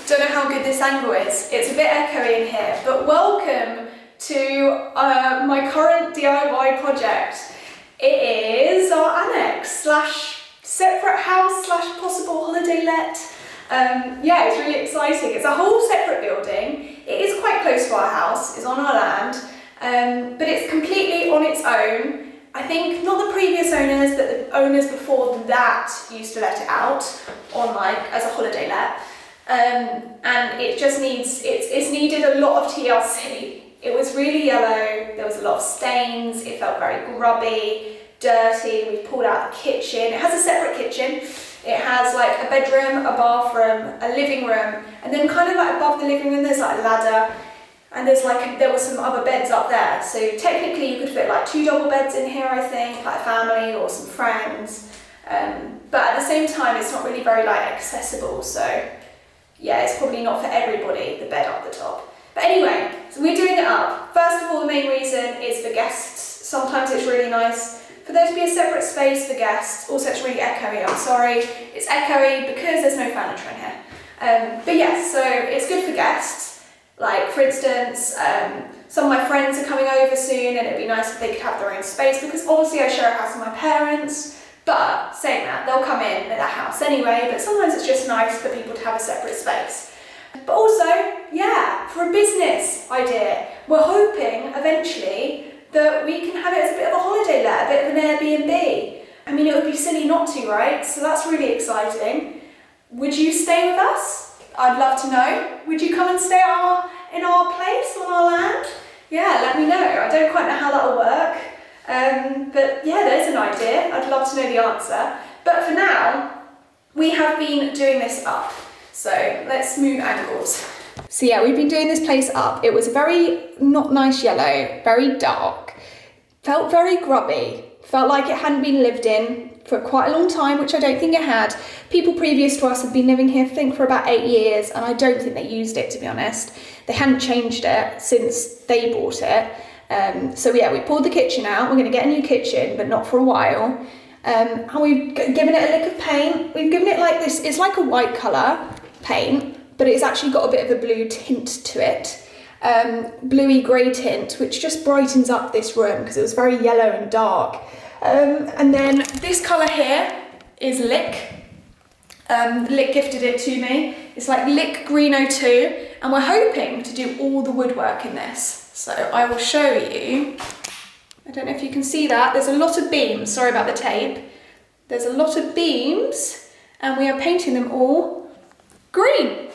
Don't know how good this angle is. It's a bit echoey in here, but welcome to my current DIY project. It is our annex / separate house / possible holiday let. Yeah, it's really exciting. It's a whole separate building. It is quite close to our house. It's on our land, but it's completely on its own. I think not the previous owners, but the owners before that used to let it out on as a holiday let. And it just it's needed a lot of TLC. It was really yellow, there was a lot of stains, it felt very grubby, dirty. We pulled out the kitchen. It has a separate kitchen. It has like a bedroom, a bathroom, a living room, and then kind of like above the living room there's like a ladder, and there was some other beds up there. So technically you could fit like 2 double beds in here, I think, like a family or some friends. But at the same time it's not really very accessible, so yeah, it's probably not for everybody, the bed up the top. But anyway, so we're doing it up. First of all, the main reason is for guests. Sometimes it's really nice for there to be a separate space for guests. Also, it's really echoey, I'm sorry. It's echoey because there's no furniture in here. But yeah, so it's good for guests. Like, for instance, some of my friends are coming over soon and it'd be nice if they could have their own space, because obviously I share a house with my parents. But saying that, they'll come in at the house anyway, but sometimes it's just nice for people to have a separate space. But also, yeah, for a business idea, we're hoping eventually that we can have it as a bit of a holiday let, a bit of an Airbnb. I mean, it would be silly not to, right? So that's really exciting. Would you stay with us? I'd love to know. Would you come and stay in our place, on our land? Yeah, let me know. I don't quite know how that'll work. But yeah, there's an idea. I'd love to know the answer. But for now, we have been doing this up. So let's move angles. So yeah, we've been doing this place up. It was very not nice yellow, very dark. Felt very grubby. Felt like it hadn't been lived in for quite a long time, which I don't think it had. People previous to us had been living here, I think, for about 8 years, and I don't think they used it, to be honest. They hadn't changed it since they bought it. So yeah, we pulled the kitchen out. We're going to get a new kitchen, but not for a while. And we've given it a lick of paint. We've given it like this. It's like a white colour paint, but it's actually got a bit of a blue tint to it. Bluey grey tint, which just brightens up this room because it was very yellow and dark. And then this colour here is Lick. Lick gifted it to me. It's like Lick Green 02, and we're hoping to do all the woodwork in this. So I will show you. I don't know if you can see that. There's a lot of beams. Sorry about the tape. There's a lot of beams, and we are painting them all green.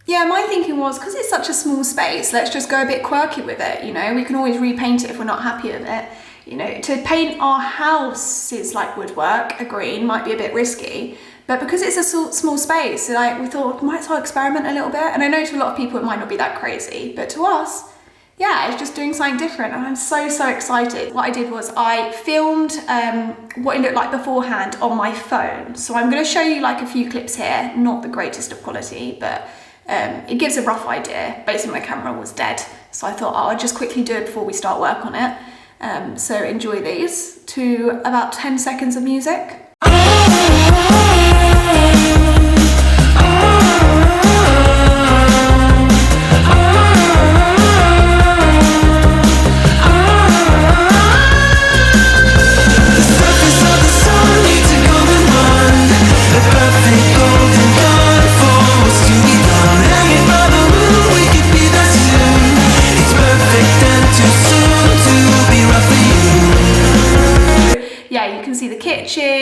Yeah, my thinking was, because it's such a small space, let's just go a bit quirky with it, you know. We can always repaint it if we're not happy with it. You know, to paint our houses like woodwork, a green, might be a bit risky. But because it's a small space, we thought we might as well experiment a little bit. And I know to a lot of people it might not be that crazy, but to us, yeah, it's just doing something different, and I'm so excited. What I did was I filmed what it looked like beforehand on my phone. So I'm going to show you like a few clips here, not the greatest of quality, but it gives a rough idea. Basically my camera was dead, so I thought I'll just quickly do it before we start work on it. So enjoy these to about 10 seconds of music.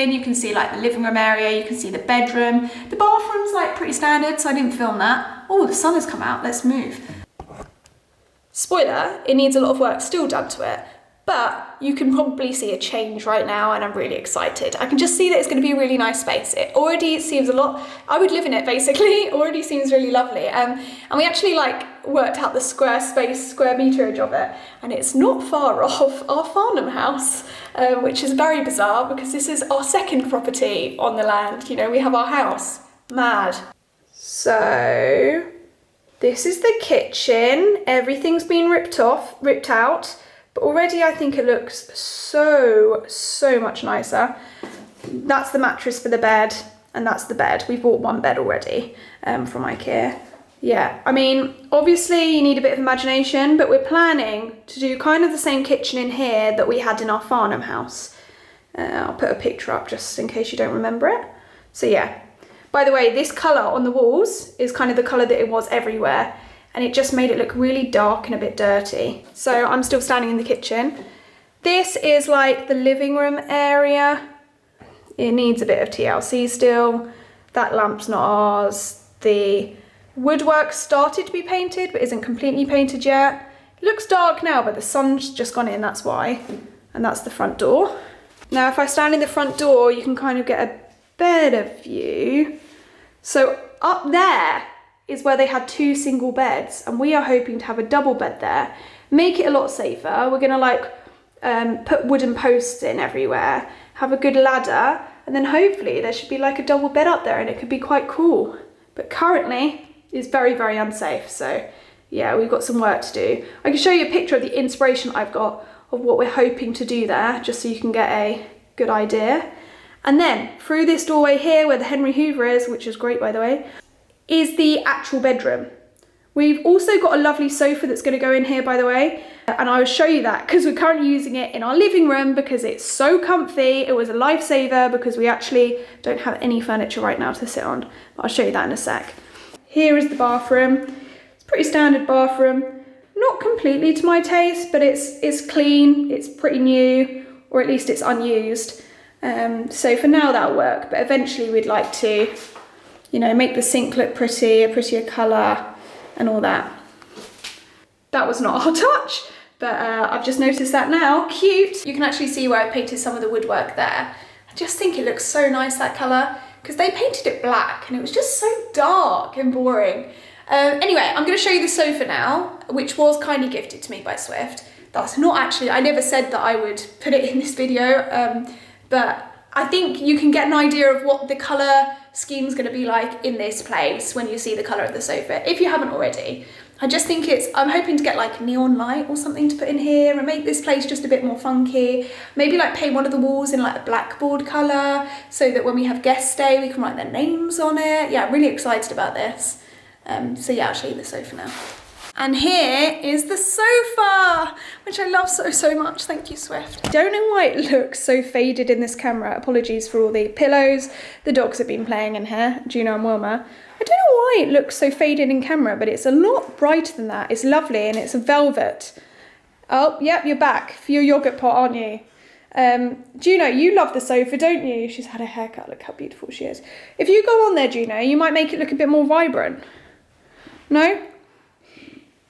You can see like the living room area, you can see the bedroom. The bathroom's like pretty standard, so I didn't film that. Oh, the sun has come out, let's move. Spoiler, it needs a lot of work still done to it, but you can probably see a change right now, and I'm really excited. I can just see that it's going to be a really nice space. It already seems a lot, I would live in it basically. It already seems really lovely. And we actually worked out the square meterage of it, and it's not far off our Farnham house, which is very bizarre because this is our second property on the land. You know, we have our house. Mad. So this is the kitchen. Everything's been ripped out. But already I think it looks so much nicer. That's the mattress for the bed, and that's the bed. We bought one bed already from IKEA. Yeah, I mean, obviously you need a bit of imagination, but we're planning to do kind of the same kitchen in here that we had in our Farnham house. I'll put a picture up just in case you don't remember it. So yeah, by the way, this colour on the walls is kind of the colour that it was everywhere, and it just made it look really dark and a bit dirty. So I'm still standing in the kitchen. This is like the living room area. It needs a bit of TLC still. That lamp's not ours. The woodwork started to be painted but isn't completely painted yet. It looks dark now, but the sun's just gone in, that's why. And that's the front door. Now if I stand in the front door, you can kind of get a better view. So up there is where they had 2 single beds, and we are hoping to have a double bed there. Make it a lot safer. We're gonna like put wooden posts in everywhere, have a good ladder, and then hopefully there should be like a double bed up there and it could be quite cool. But currently it's very, very unsafe. So yeah, we've got some work to do. I can show you a picture of the inspiration I've got of what we're hoping to do there, just so you can get a good idea. And then through this doorway here where the Henry Hoover is, which is great by the way, is the actual bedroom. We've also got a lovely sofa that's going to go in here, by the way, and I will show you that because we're currently using it in our living room because it's so comfy. It was a lifesaver because we actually don't have any furniture right now to sit on, but I'll show you that in a sec. Here is the bathroom. It's a pretty standard bathroom, not completely to my taste, but it's clean, it's pretty new, or at least it's unused. So for now that'll work, but eventually we'd like to, you know, make the sink look pretty, a prettier colour, and all that. That was not our touch, but I've just noticed that now. Cute. You can actually see where I painted some of the woodwork there. I just think it looks so nice, that colour, because they painted it black and it was just so dark and boring. Anyway, I'm going to show you the sofa now, which was kindly gifted to me by Swift. That's not actually, I never said that I would put it in this video, but I think you can get an idea of what the colour scheme's going to be like in this place when you see the colour of the sofa, if you haven't already. I just think I'm hoping to get like neon light or something to put in here and make this place just a bit more funky. Maybe like paint one of the walls in like a blackboard colour so that when we have guest stay we can write their names on it. Yeah, I'm really excited about this. So yeah, I'll show you the sofa now. And here is the sofa, which I love so, so much. Thank you, Swift. I don't know why it looks so faded in this camera. Apologies for all the pillows. The dogs have been playing in here, Juno and Wilma. I don't know why it looks so faded in camera, but it's a lot brighter than that. It's lovely and it's a velvet. Oh, yep, you're back for your yogurt pot, aren't you? Juno, you love the sofa, don't you? She's had a haircut. Look how beautiful she is. If you go on there, Juno, you might make it look a bit more vibrant. No?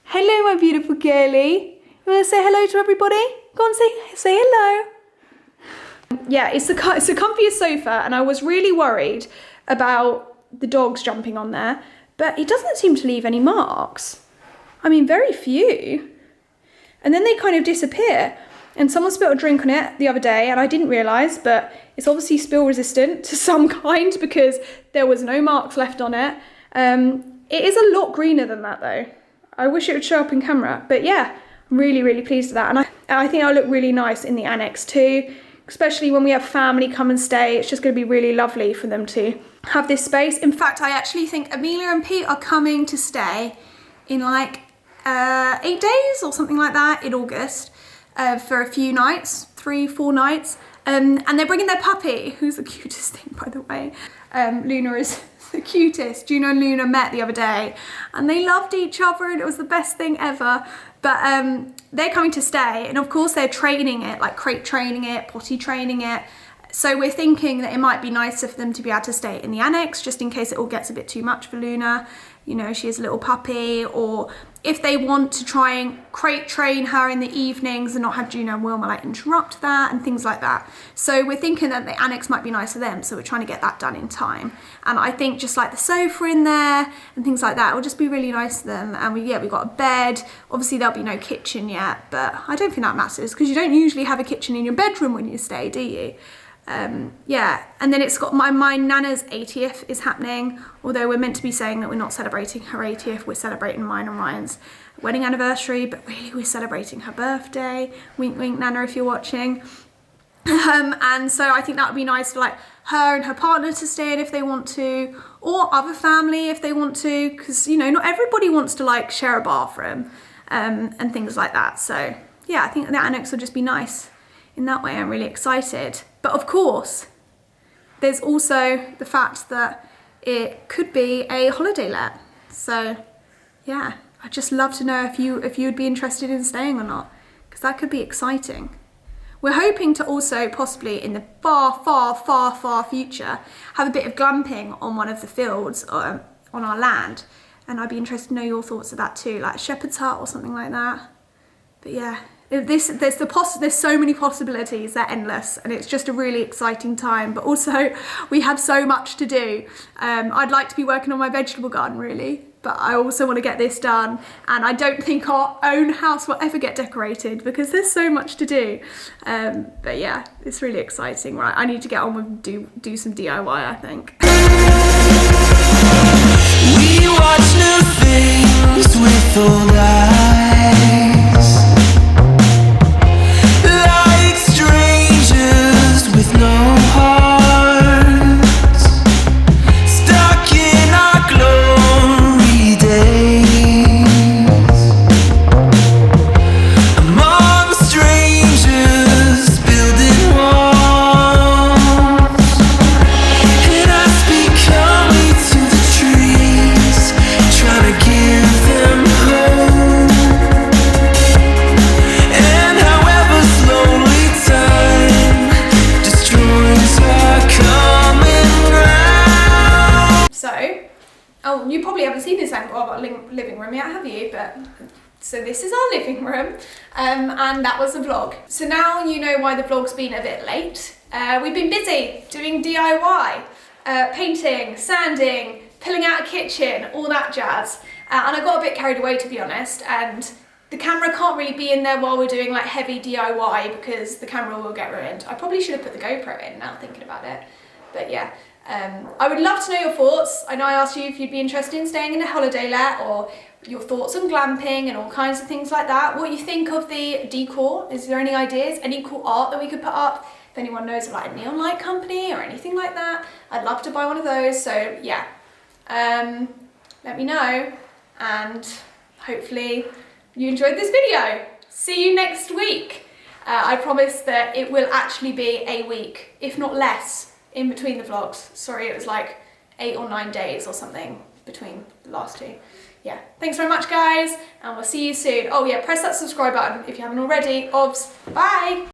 Hello, my beautiful girlie. You want to say hello to everybody? Go on, say hello. Yeah, it's the comfiest sofa, and I was really worried about the dogs jumping on there, but it doesn't seem to leave any marks. I mean, very few. And then they kind of disappear. And someone spilled a drink on it the other day, and I didn't realise, but it's obviously spill resistant to some kind because there was no marks left on it. It is a lot greener than that though. I wish it would show up in camera, but yeah, I'm really, really pleased with that. And I think I'll look really nice in the annex too, especially when we have family come and stay. It's just going to be really lovely for them to have this space. In fact, I actually think Amelia and Pete are coming to stay in like 8 days or something like that in August for a few nights, 3-4 nights. And they're bringing their puppy, who's the cutest thing, by the way. Luna is the cutest. Juno and Luna met the other day and they loved each other and it was the best thing ever. But they're coming to stay, and of course they're training it, like crate training it, potty training it. So we're thinking that it might be nicer for them to be able to stay in the annex just in case it all gets a bit too much for Luna. You know, she is a little puppy, or if they want to try and crate train her in the evenings and not have Juno and Wilma like interrupt that and things like that. So we're thinking that the annex might be nice for them, so we're trying to get that done in time. And I think just like the sofa in there and things like that will just be really nice for them. And we've got a bed. Obviously there'll be no kitchen yet, but I don't think that matters because you don't usually have a kitchen in your bedroom when you stay, do you? Yeah, and then it's got my Nana's 80th is happening, although we're meant to be saying that we're not celebrating her 80th, we're celebrating mine and Ryan's wedding anniversary, but really we're celebrating her birthday. Wink wink Nana if you're watching. And so I think that would be nice for like her and her partner to stay in if they want to, or other family if they want to, because you know, not everybody wants to like share a bathroom and things like that. So yeah, I think the annex will just be nice in that way. I'm really excited. But of course, there's also the fact that it could be a holiday let. So yeah, I'd just love to know if you'd be interested in staying or not, because that could be exciting. We're hoping to also possibly in the far future have a bit of glamping on one of the fields on our land, and I'd be interested to know your thoughts of that too, like a shepherd's hut or something like that. But yeah, there's so many possibilities, they're endless, and it's just a really exciting time. But also we have so much to do. I'd like to be working on my vegetable garden really, but I also want to get this done, and I don't think our own house will ever get decorated because there's so much to do. But yeah, it's really exciting, right? I need to get on with do some DIY, I think. We watch new things with old eyes, like strangers with no hearts, stuck in our glory days, among strangers building walls, and I speak calmly to the trees, trying to give them hope. And however slowly time destroys our common ground. So, oh, you probably haven't seen this angle of our living room yet, have you? But so this is our living room, and that was the vlog. So now you know why the vlog's been a bit late. We've been busy doing DIY, painting, sanding, pulling out a kitchen, all that jazz. And I got a bit carried away, to be honest, and the camera can't really be in there while we're doing like heavy DIY because the camera will get ruined. I probably should have put the GoPro in now thinking about it. But yeah, I would love to know your thoughts. I know I asked you if you'd be interested in staying in a holiday let, or your thoughts on glamping and all kinds of things like that. What you think of the decor? Is there any ideas? Any cool art that we could put up? If anyone knows of like a neon light company or anything like that, I'd love to buy one of those. So yeah, let me know, and hopefully you enjoyed this video. See you next week. I promise that it will actually be a week, if not less, in between the vlogs. Sorry, it was like 8 or 9 days or something between the last two. Yeah, thanks very much guys, and we'll see you soon. Oh yeah, press that subscribe button if you haven't already. Obs, bye!